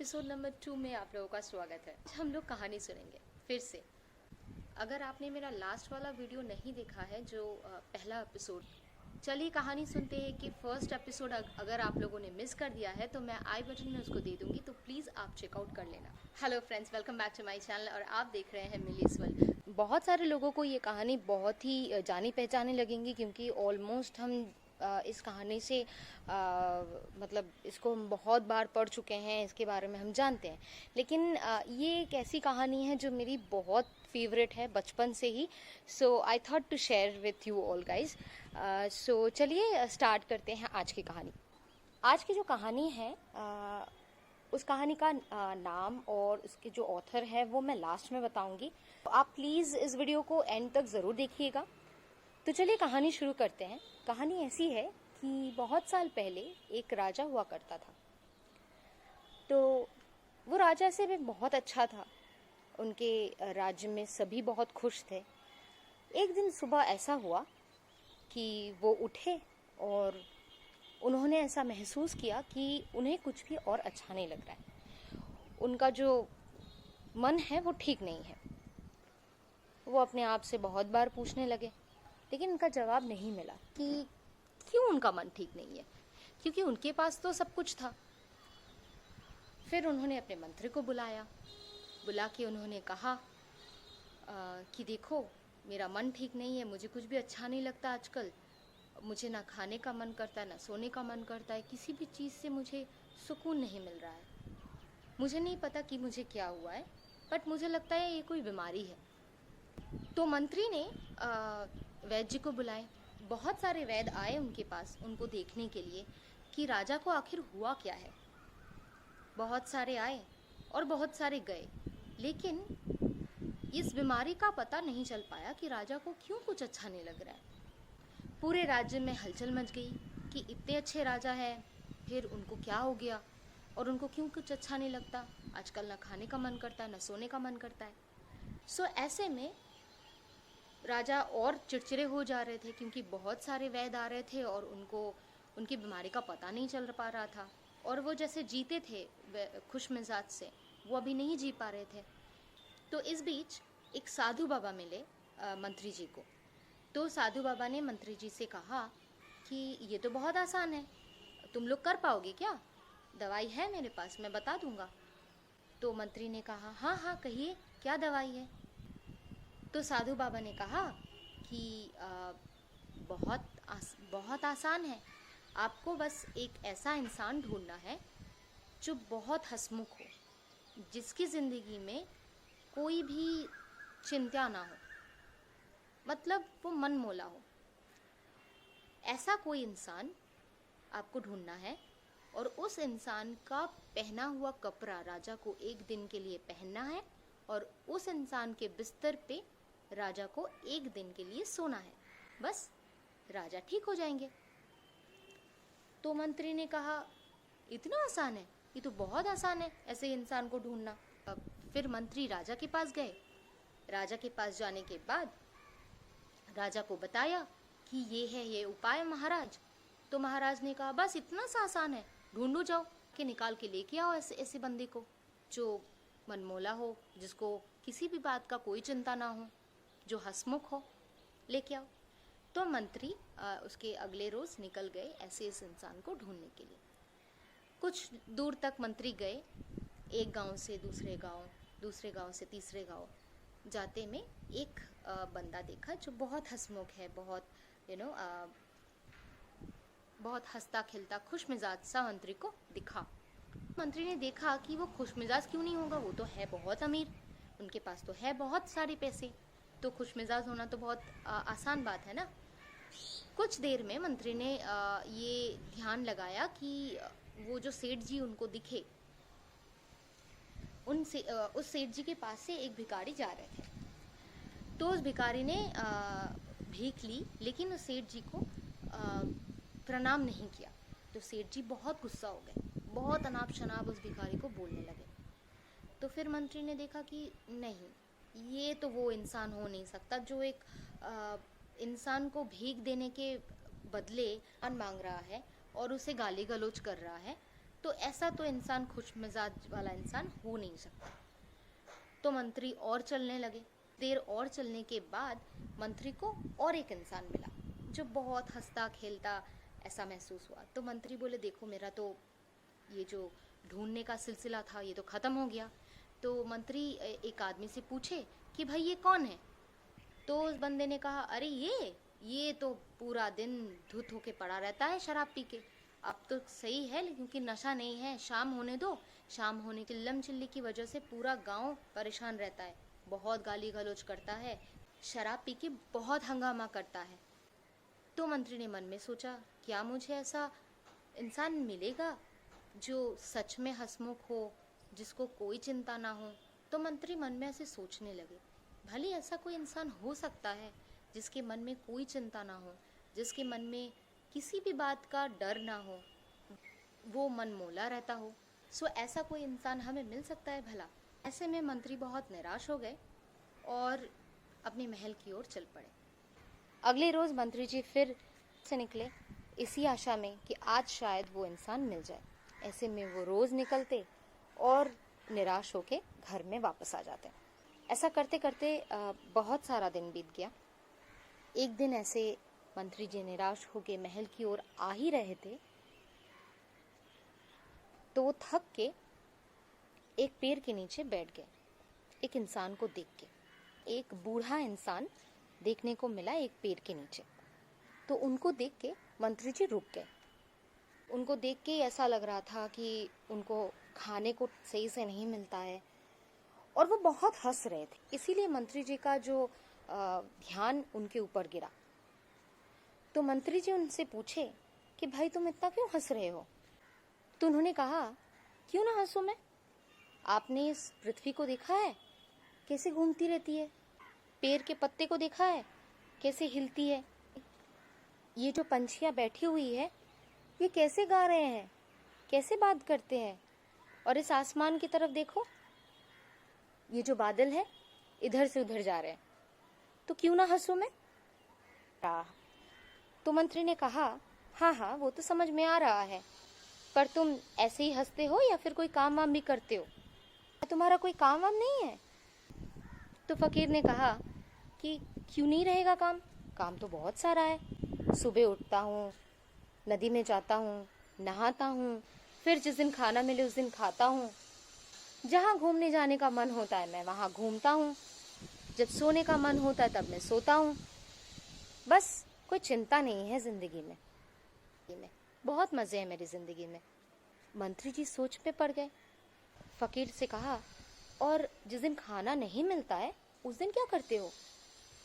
Episode number 2 में आप लोगों का स्वागत है। हम लोग कहानी सुनेंगे फिर से। अगर आपने मेरा लास्ट वाला वीडियो नहीं देखा है जो पहला एपिसोड, चलिए कहानी सुनते हैं कि फर्स्ट एपिसोड अगर आप लोगों ने मिस कर दिया है तो मैं आई बटन में उसको दे दूंगी, तो प्लीज़ आप चेकआउट कर लेना। Hello friends, welcome back to my channel और आप देख रहे हैं मिलीज वर्ल्ड। बहुत सारे लोगों को ये कहानी बहुत ही जानी पहचानी लगेंगी क्योंकि ऑलमोस्ट हम इस कहानी से मतलब इसको हम बहुत बार पढ़ चुके हैं, इसके बारे में हम जानते हैं। लेकिन ये एक ऐसी कहानी है जो मेरी बहुत फेवरेट है बचपन से ही। So I thought to share with you all guys. So चलिए स्टार्ट करते हैं आज की कहानी। आज की जो कहानी है उस कहानी का नाम और उसके जो ऑथर है वो मैं लास्ट में बताऊंगी। तो आप प्लीज़ इस वीडियो को एंड तक ज़रूर देखिएगा। तो चलिए कहानी शुरू करते हैं। कहानी ऐसी है कि बहुत साल पहले एक राजा हुआ करता था। तो वो राजा से भी बहुत अच्छा था, उनके राज्य में सभी बहुत खुश थे। एक दिन सुबह ऐसा हुआ कि वो उठे और उन्होंने ऐसा महसूस किया कि उन्हें कुछ भी और अच्छा नहीं लग रहा है। उनका जो मन है वो ठीक नहीं है। वो अपने आप से बहुत बार पूछने लगे, लेकिन उनका जवाब नहीं मिला कि क्यों उनका मन ठीक नहीं है, क्योंकि उनके पास तो सब कुछ था। फिर उन्होंने अपने मंत्री को बुला के उन्होंने कहा कि देखो, मेरा मन ठीक नहीं है, मुझे कुछ भी अच्छा नहीं लगता आजकल। मुझे ना खाने का मन करता है, ना सोने का मन करता है, किसी भी चीज़ से मुझे सुकून नहीं मिल रहा है। मुझे नहीं पता कि मुझे क्या हुआ है, बट मुझे लगता है ये कोई बीमारी है। तो मंत्री ने वैद्य जी को बुलाए। बहुत सारे वैद्य आए उनके पास उनको देखने के लिए कि राजा को आखिर हुआ क्या है। बहुत सारे आए और बहुत सारे गए, लेकिन इस बीमारी का पता नहीं चल पाया कि राजा को क्यों कुछ अच्छा नहीं लग रहा है। पूरे राज्य में हलचल मच गई कि इतने अच्छे राजा हैं, फिर उनको क्या हो गया और उनको क्यों कुछ अच्छा नहीं लगता। आजकल ना खाने का मन करता है, ना सोने का मन करता है। सो ऐसे में राजा और चिड़चिड़े हो जा रहे थे क्योंकि बहुत सारे वैद्य आ रहे थे और उनको उनकी बीमारी का पता नहीं चल पा रहा था। और वो जैसे जीते थे खुश मिजाज से, वो अभी नहीं जी पा रहे थे। तो इस बीच एक साधु बाबा मिले मंत्री जी को। तो साधु बाबा ने मंत्री जी से कहा कि ये तो बहुत आसान है, तुम लोग कर पाओगे क्या? दवाई है मेरे पास, मैं बता दूंगा। तो मंत्री ने कहा हाँ हाँ कहिए, क्या दवाई है? तो साधु बाबा ने कहा कि बहुत आसान है। आपको बस एक ऐसा इंसान ढूंढना है जो बहुत हंसमुख हो, जिसकी ज़िंदगी में कोई भी चिंता ना हो, मतलब वो मनमौला हो। ऐसा कोई इंसान आपको ढूंढना है और उस इंसान का पहना हुआ कपड़ा राजा को एक दिन के लिए पहनना है और उस इंसान के बिस्तर पे राजा को एक दिन के लिए सोना है। बस राजा ठीक हो जाएंगे। तो मंत्री ने कहा इतना आसान है? ये तो बहुत आसान है ऐसे इंसान को ढूंढना। अब फिर मंत्री राजा के पास गए। राजा के पास जाने के बाद राजा को बताया कि ये है ये उपाय महाराज। तो महाराज ने कहा बस इतना सा आसान है, ढूंढो जाओ कि निकाल के लेके आओ ऐसे ऐसे बंदे को जो मनमौला हो, जिसको किसी भी बात का कोई चिंता ना हो, जो हंसमुख हो, लेके आओ। तो मंत्री उसके अगले रोज निकल गए ऐसे इस इंसान को ढूंढने के लिए। कुछ दूर तक मंत्री गए, एक गांव से दूसरे गांव, दूसरे गांव से तीसरे गांव। जाते में एक बंदा देखा जो बहुत हंसमुख है, बहुत बहुत हंसता खिलता खुश मिजाज सा मंत्री को दिखा। मंत्री ने देखा कि वो खुश मिजाज क्यों नहीं होगा, वो तो है बहुत अमीर, उनके पास तो है बहुत सारे पैसे, तो खुश मिजाज होना तो बहुत आसान बात है ना। कुछ देर में मंत्री ने ये ध्यान लगाया कि वो जो सेठ जी उनको दिखे, उस सेठ जी के पास से एक भिखारी जा रहे थे। तो उस भिखारी ने भीख ली, लेकिन उस सेठ जी को प्रणाम नहीं किया। तो सेठ जी बहुत गुस्सा हो गए, बहुत अनाप शनाप उस भिखारी को बोलने लगे। तो फिर मंत्री ने देखा कि नहीं, ये तो वो इंसान हो नहीं सकता जो एक इंसान को भीख देने के बदले अन्न मांग रहा है और उसे गाली गलौज कर रहा है। तो ऐसा तो इंसान खुश मिजाज वाला इंसान हो नहीं सकता। तो मंत्री और चलने लगे। देर और चलने के बाद मंत्री को और एक इंसान मिला जो बहुत हंसता खेलता ऐसा महसूस हुआ। तो मंत्री बोले, देखो मेरा तो ये जो ढूंढने का सिलसिला था ये तो ख़त्म हो गया। तो मंत्री एक आदमी से पूछे कि भाई ये कौन है? तो उस बंदे ने कहा, अरे ये तो पूरा दिन धुत होके पड़ा रहता है शराब पी के। अब तो सही है क्योंकि नशा नहीं है, शाम होने दो। शाम होने की चिल्लम चिल्ली की वजह से पूरा गांव परेशान रहता है, बहुत गाली गलौज करता है, शराब पी के बहुत हंगामा करता है। तो मंत्री ने मन में सोचा, क्या मुझे ऐसा इंसान मिलेगा जो सच में हंसमुख हो, जिसको कोई चिंता ना हो? तो मंत्री मन में ऐसे सोचने लगे, भले ऐसा कोई इंसान हो सकता है जिसके मन में कोई चिंता ना हो, जिसके मन में किसी भी बात का डर ना हो, वो मन मौला रहता हो। सो ऐसा कोई इंसान हमें मिल सकता है भला? ऐसे में मंत्री बहुत निराश हो गए और अपने महल की ओर चल पड़े। अगले रोज मंत्री जी फिर से निकले इसी आशा में कि आज शायद वो इंसान मिल जाए। ऐसे में वो रोज निकलते और निराश होके घर में वापस आ जाते। ऐसा करते करते बहुत सारा दिन बीत गया। एक दिन ऐसे मंत्री जी निराश होके महल की ओर आ ही रहे थे तो वो थक के एक पेड़ के नीचे बैठ गए। एक इंसान को देख के, एक बूढ़ा इंसान देखने को मिला एक पेड़ के नीचे। तो उनको देख के मंत्री जी रुक गए। उनको देख के ऐसा लग रहा था कि उनको खाने को सही से नहीं मिलता है और वो बहुत हंस रहे थे। इसीलिए मंत्री जी का जो ध्यान उनके ऊपर गिरा। तो मंत्री जी उनसे पूछे कि भाई तुम इतना क्यों हंस रहे हो? तो उन्होंने कहा, क्यों ना हंसूं मैं? आपने इस पृथ्वी को देखा है कैसे घूमती रहती है? पेड़ के पत्ते को देखा है कैसे हिलती है? ये जो पंछियां बैठी हुई है ये कैसे गा रहे हैं, कैसे बात करते हैं? और इस आसमान की तरफ देखो, ये जो बादल है इधर से उधर जा रहे हैं। तो क्यों ना हंसूं मैं? तो मंत्री ने कहा, हाँ हाँ वो तो समझ में आ रहा है, पर तुम ऐसे ही हंसते हो या फिर कोई काम वाम भी करते हो? तुम्हारा कोई काम वाम नहीं है? तो फकीर ने कहा कि क्यों नहीं रहेगा काम? काम तो बहुत सारा है। सुबह उठता हूँ, नदी में जाता हूँ, नहाता हूँ, फिर जिस दिन खाना मिले उस दिन खाता हूँ। जहाँ घूमने जाने का मन होता है मैं वहाँ घूमता हूँ। जब सोने का मन होता है तब मैं सोता हूँ। बस कोई चिंता नहीं है जिंदगी में। बहुत मजे हैं मेरी जिंदगी में। मंत्री जी सोच में पड़ गए। फकीर से कहा, और जिस दिन खाना नहीं मिलता है उस दिन क्या करते हो?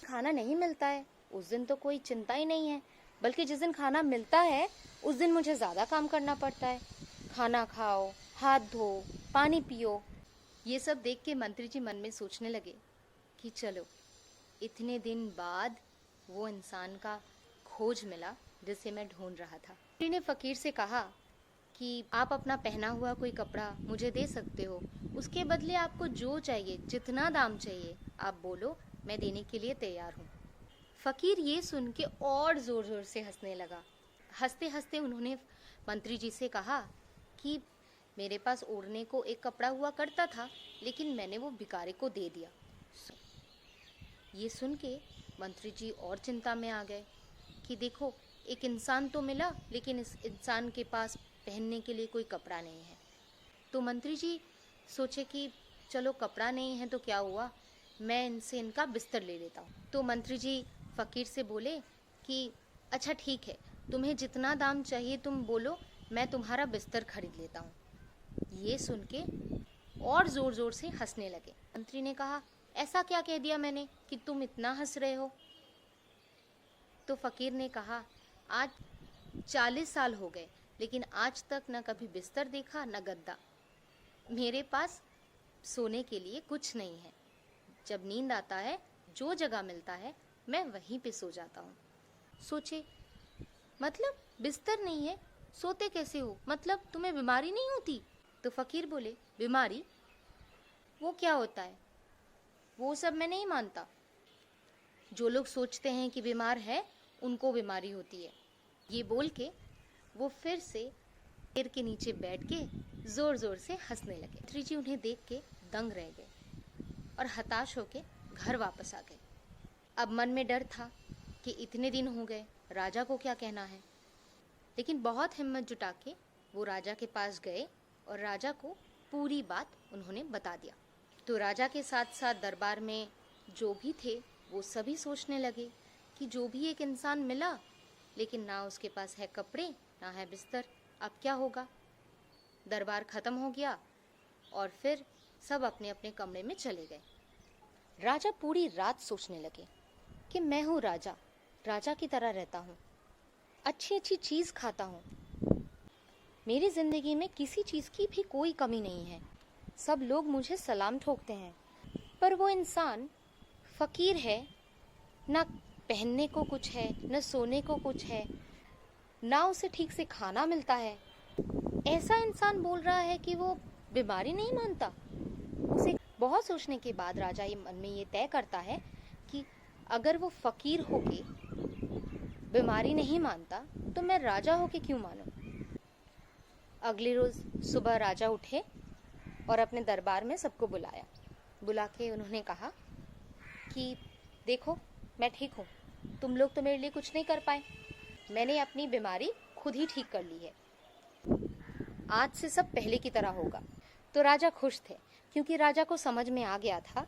खाना नहीं मिलता है उस दिन तो कोई चिंता ही नहीं है, बल्कि जिस दिन खाना मिलता है उस दिन मुझे ज्यादा काम करना पड़ता है। खाना खाओ, हाथ धो, पानी पियो। ये सब देख के मंत्री जी मन में सोचने लगे कि चलो इतने दिन बाद वो इंसान का खोज मिला जिसे मैं ढूंढ रहा था। मंत्री ने फकीर से कहा कि आप अपना पहना हुआ कोई कपड़ा मुझे दे सकते हो, उसके बदले आपको जो चाहिए, जितना दाम चाहिए आप बोलो, मैं देने के लिए तैयार हूँ। फकीर ये सुन के और जोर जोर से हंसने लगा। हंसते हंसते उन्होंने मंत्री जी से कहा कि मेरे पास ओढ़ने को एक कपड़ा हुआ करता था, लेकिन मैंने वो भिखारी को दे दिया। ये सुन के मंत्री जी और चिंता में आ गए कि देखो एक इंसान तो मिला, लेकिन इस इंसान के पास पहनने के लिए कोई कपड़ा नहीं है। तो मंत्री जी सोचे कि चलो कपड़ा नहीं है तो क्या हुआ, मैं इनसे इनका बिस्तर ले लेता हूँ। तो मंत्री जी फकीर से बोले कि अच्छा ठीक है, तुम्हें जितना दाम चाहिए तुम बोलो, मैं तुम्हारा बिस्तर खरीद लेता हूँ। ये सुन के और जोर जोर से हंसने लगे। मंत्री ने कहा, ऐसा क्या कह दिया मैंने कि तुम इतना हंस रहे हो? तो फकीर ने कहा, आज 40 साल हो गए, लेकिन आज तक न कभी बिस्तर देखा न गद्दा। मेरे पास सोने के लिए कुछ नहीं है। जब नींद आता है, जो जगह मिलता है मैं वहीं पे सो जाता हूँ। सोचे, मतलब बिस्तर नहीं है, सोते कैसे हो? मतलब तुम्हें बीमारी नहीं होती? तो फकीर बोले, बीमारी? वो क्या होता है? वो सब मैं नहीं मानता। जो लोग सोचते हैं कि बीमार है उनको बीमारी होती है। ये बोल के वो फिर से पेड़ के नीचे बैठ के जोर जोर से हंसने लगे। मंत्री जी उन्हें देख के दंग रह गए और हताश होके घर वापस आ गए। अब मन में डर था कि इतने दिन हो गए, राजा को क्या कहना है। लेकिन बहुत हिम्मत जुटा के वो राजा के पास गए और राजा को पूरी बात उन्होंने बता दिया। तो राजा के साथ साथ दरबार में जो भी थे वो सभी सोचने लगे कि जो भी एक इंसान मिला, लेकिन ना उसके पास है कपड़े ना है बिस्तर, अब क्या होगा। दरबार खत्म हो गया और फिर सब अपने अपने कमरे में चले गए। राजा पूरी रात सोचने लगे कि मैं हूँ राजा, राजा की तरह रहता हूँ, अच्छी अच्छी चीज़ खाता हूँ, मेरी ज़िंदगी में किसी चीज़ की भी कोई कमी नहीं है, सब लोग मुझे सलाम ठोकते हैं। पर वो इंसान फ़कीर है, ना पहनने को कुछ है, न सोने को कुछ है, ना उसे ठीक से खाना मिलता है। ऐसा इंसान बोल रहा है कि वो बीमारी नहीं मानता। उसे बहुत सोचने के बाद राजा ये मन में ये तय करता है कि अगर वो फ़कीर होके बीमारी नहीं मानता तो मैं राजा होके क्यों मानूं। अगले रोज़ सुबह राजा उठे और अपने दरबार में सबको बुलाया। बुला के उन्होंने कहा कि देखो मैं ठीक हूँ, तुम लोग तो मेरे लिए कुछ नहीं कर पाए, मैंने अपनी बीमारी खुद ही ठीक कर ली है, आज से सब पहले की तरह होगा। तो राजा खुश थे क्योंकि राजा को समझ में आ गया था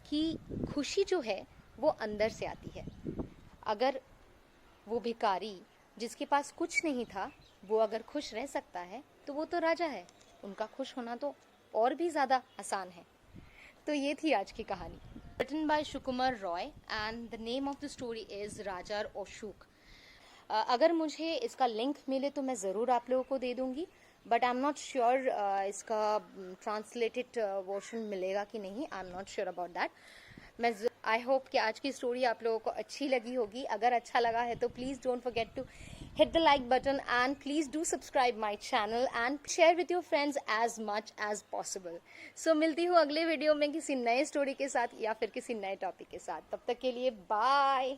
कि खुशी जो है वो अंदर से आती है। अगर वो भिखारी जिसके पास कुछ नहीं था वो अगर खुश रह सकता है तो वो तो राजा है, उनका खुश होना तो और भी ज़्यादा आसान है। तो ये थी आज की कहानी, written by Sukumar Ray and the name of the story is Raja और अशोक। अगर मुझे इसका लिंक मिले तो मैं ज़रूर आप लोगों को दे दूँगी, but I am not sure इसका ट्रांसलेटेड वर्जन मिलेगा कि नहीं, I am not sure about that. I hope कि आज की स्टोरी आप लोगों को अच्छी लगी होगी। अगर अच्छा लगा है तो please don't forget to hit the like button and please do subscribe my channel and share with your friends as much as possible. So मिलती हूँ अगले वीडियो में किसी नए स्टोरी के साथ या फिर किसी नए टॉपिक के साथ। तब तक के लिए बाय।